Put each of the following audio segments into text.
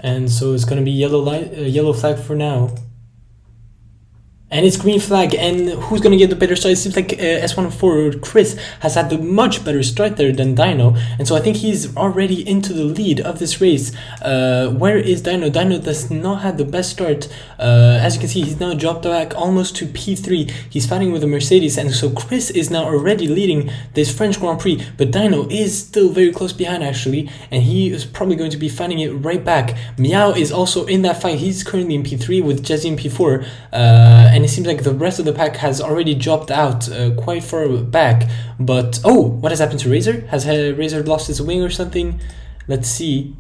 And so it's gonna be yellow light, yellow flag for now. And it's green flag, and who's gonna get the better start? It seems like S104 Chris has had the much better start there than Dino, and so I think he's already into the lead of this race. Where is Dino? Dino does not have the best start. As you can see, he's now dropped back almost to P3. He's fighting with a Mercedes, and so Chris is now already leading this French Grand Prix, but Dino is still very close behind actually, and he is probably going to be fighting it right back. Meow is also in that fight. He's currently in P3 with Jesse in P4. And it seems like the rest of the pack has already dropped out quite far back. But oh, what has happened to Razor? Has Razor lost his wing or something? Let's see.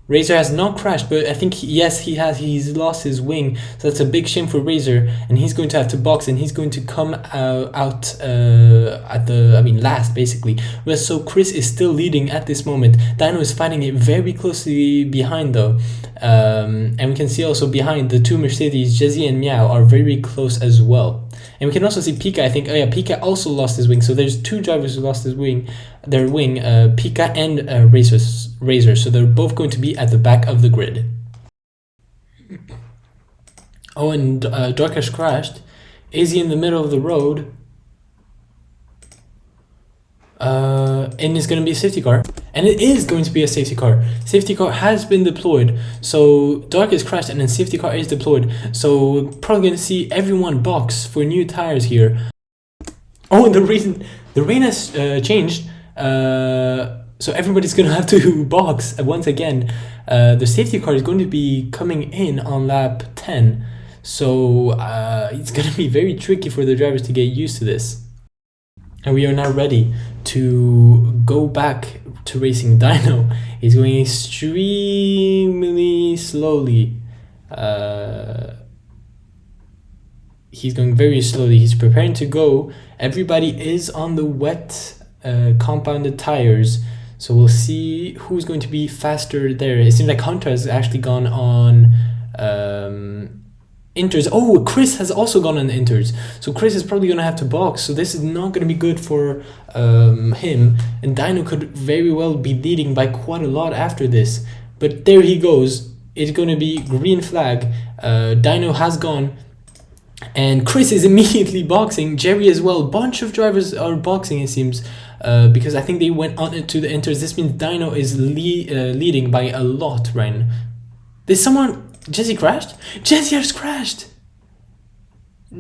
Razor has not crashed, but I think yes, he has. He's lost his wing, so that's a big shame for Razor, and he's going to have to box, and he's going to come out at the last basically. But so Chris is still leading at this moment. Dino is fighting it very closely behind though, and we can see also behind the two Mercedes, Jesse and Meow are very close as well. And we can also see Pika. I think Pika also lost his wing. So there's two drivers who lost their wing, Pika and Razor. So they're both going to be at the back of the grid. Oh, and Dark has crashed. Is he in the middle of the road? And it's going to be a safety car, and it is going to be a safety car. Safety car has been deployed, so Dark is crashed and then safety car is deployed, so we're probably going to see everyone box for new tires here. Oh, and the rain has changed, so everybody's going to have to box once again. The safety car is going to be coming in on lap 10, so it's going to be very tricky for the drivers to get used to this. And we are now ready to go back to racing Dino. He's going extremely slowly. He's going very slowly. He's preparing to go. Everybody is on the wet compounded tires. So we'll see who's going to be faster there. It seems like Hunter has actually gone on inters. Oh, Chris has also gone on inters, so Chris is probably gonna have to box, so this is not gonna be good for him, and Dino could very well be leading by quite a lot after this. But there he goes. It's gonna be green flag. Dino has gone, and Chris is immediately boxing. Jerry as well. Bunch of drivers are boxing, it seems, because I think they went on to the inters. This means Dino is leading by a lot right now. There's someone. Jesse crashed? Jesse has crashed!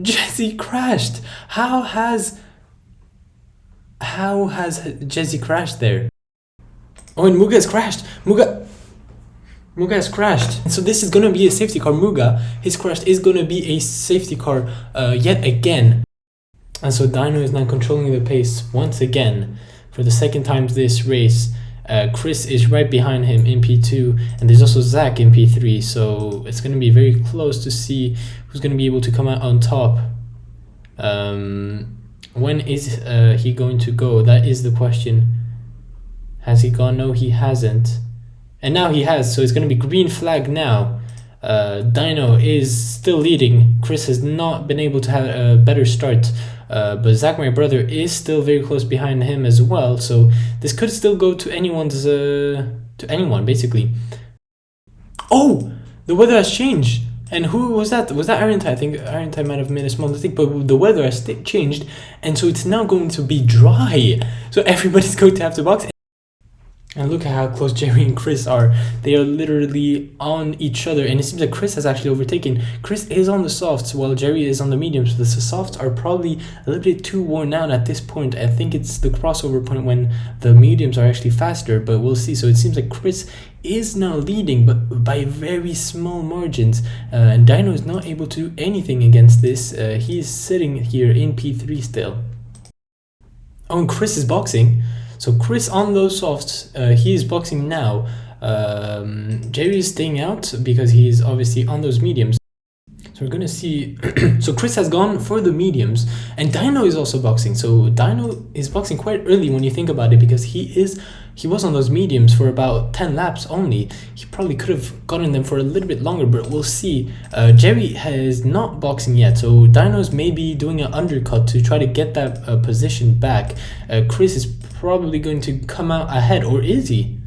Jesse crashed! How has Jesse crashed there? Oh, and Muga has crashed! Muga has crashed. And so this is gonna be a safety car. Muga, his crash is gonna be a safety car yet again. And so Dino is now controlling the pace once again for the second time this race. Chris is right behind him in P2, and there's also Zach in P3, so it's going to be very close to see who's going to be able to come out on top. When is he going to go? That is the question. Has he gone? No, he hasn't. And now he has, so it's going to be green flag now. Dino is still leading. Chris has not been able to have a better start. But Zach, my brother, is still very close behind him as well, so this could still go to anyone's to anyone basically. Oh, the weather has changed, and who was that? Was that Arentai? I think Arentai might have made a small mistake, but the weather has changed, and so it's now going to be dry. So everybody's going to have to box. And look at how close Jerry and Chris are. They are literally on each other. And it seems like Chris has actually overtaken. Chris is on the softs while Jerry is on the mediums. So the softs are probably a little bit too worn out at this point. I think it's the crossover point when the mediums are actually faster. But we'll see. So it seems like Chris is now leading, but by very small margins. And Dino is not able to do anything against this. He's sitting here in P3 still. Oh, and Chris is boxing. So Chris on those softs, he is boxing now. Jerry is staying out because he is obviously on those mediums. So we're gonna see. So Chris has gone for the mediums, and Dino is also boxing. So Dino is boxing quite early when you think about it, because he was on those mediums for about 10 laps only. He probably could have gotten them for a little bit longer, but we'll see. Jerry has not boxing yet, so Dino's maybe doing an undercut to try to get that position back. Chris is probably going to come out ahead, or is he?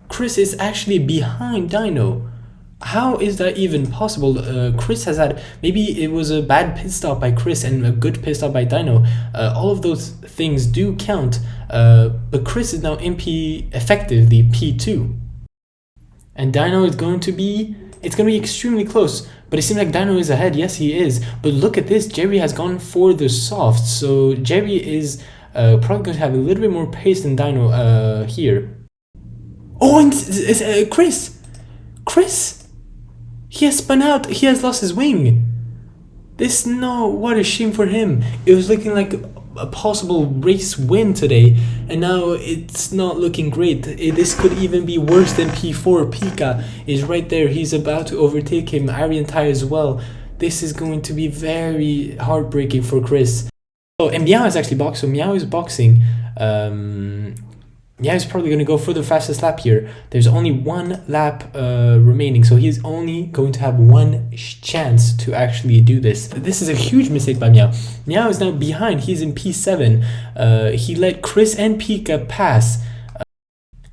Chris is actually behind Dino. How is that even possible? Chris has had, maybe it was a bad pit stop by Chris and a good pit stop by Dino. All of those things do count, but Chris is now in effectively P2. And Dino is going to be, it's going to be extremely close, but it seems like Dino is ahead. Yes, he is. But look at this, Jerry has gone for the soft, so Jerry is probably going to have a little bit more pace than Dino here. Oh, and Chris! He has spun out. He has lost his wing. What a shame for him. It was looking like a possible race win today, and now it's not looking great. This could even be worse than P4. Pika is right there. He's about to overtake him. Arian Tai as well. This is going to be very heartbreaking for Chris. Oh, and Meow is actually boxing. So Meow is boxing. Yeah, he's probably going to go for the fastest lap here. There's only one lap remaining, so he's only going to have one chance to actually do this. This is a huge mistake by Meow. Meow is now behind. He's in P7. He let Chris and Pika pass.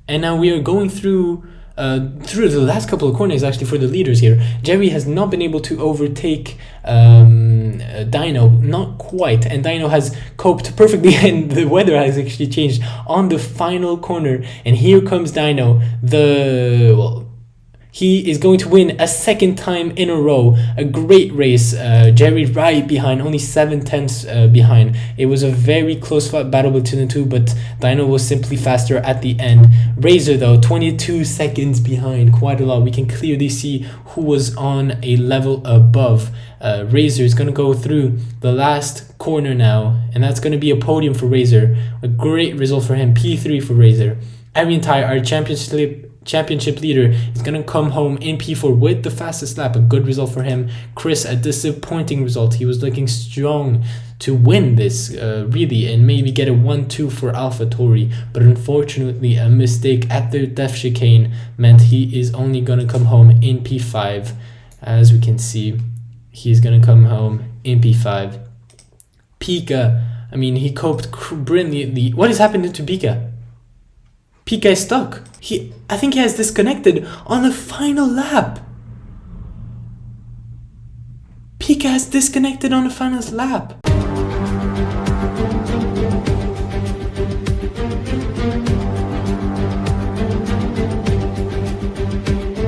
And now we are going through the last couple of corners actually for the leaders here. Jerry has not been able to overtake Dino, not quite, and Dino has coped perfectly and the weather has actually changed on the final corner, and here comes Dino. He is going to win a second time in a row. A great race. Jerry right behind, only 7/10 behind. It was a very close battle between the two, but Dino was simply faster at the end. Razor though, 22 seconds behind, quite a lot. We can clearly see who was on a level above. Razor is going to go through the last corner now, and that's going to be a podium for Razor. A great result for him. P3 for Razor. Arian Tai, our championship leader, is going to come home in P4 with the fastest lap. A good result for him. Chris, a disappointing result. He was looking strong to win this really, and maybe get a 1-2 for AlphaTauri, but unfortunately a mistake at the death chicane meant he is only going to come home in P5. As we can see, he's going to come home in P5. Pika, I mean, he coped brilliantly. What is happening to Pika? Pika is stuck. I think he has disconnected on the final lap. Pika has disconnected on the final lap.